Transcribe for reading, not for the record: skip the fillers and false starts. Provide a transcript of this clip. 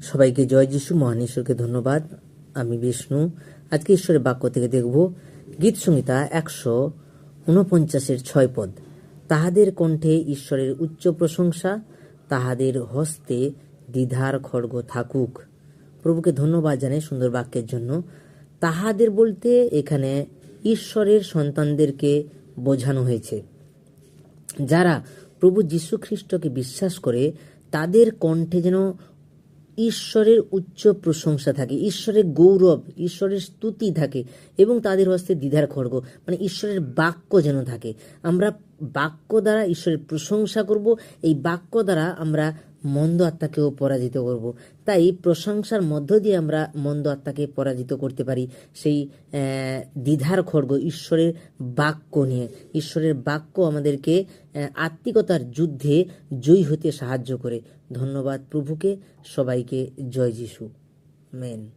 সবাইকে জয় যিশু, মহান ঈশ্বরকে ধন্যবাদ। আমি বিষ্ণু। আজকে ঈশ্বরের বাক্য থেকে দেখব গীত সংহিতা 149-6 পদ। তাহাদের কণ্ঠে ঈশ্বরের উচ্চ প্রশংসা, তাহাদের হস্তে দ্বিধার খড়গ থাকুক। প্রভুকে ধন্যবাদ জানাই সুন্দর বাক্যের জন্য। তাহাদের বলতে এখানে ঈশ্বরের সন্তানদেরকে বোঝানো হয়েছে। যারা প্রভু যীশু খ্রিস্টকে বিশ্বাস করে তাদের কণ্ঠে যেন ঈশ্বরের উচ্চ প্রশংসা থাকে, ঈশ্বরের গৌরব, ঈশ্বরের স্তুতি থাকে এবং তাদের হস্তে দ্বিধার খড়গ মানে ঈশ্বরের বাক্য যেন থাকে। আমরা বাক্য দ্বারা ঈশ্বরের প্রশংসা করব, এই বাক্য দ্বারা আমরা মন্দ আত্মাকেও পরাজিত করব। তাই প্রশংসার মধ্য দিয়ে আমরা মন্দ আত্মাকে পরাজিত করতে পারি সেই দ্বিধার খড়গ ঈশ্বরের বাক্য নিয়ে। ঈশ্বরের বাক্য আমাদেরকে আত্মিকতার যুদ্ধে জয়ী হতে সাহায্য করে। ধন্যবাদ প্রভুকে। সবাইকে জয় যিশু। আমেন।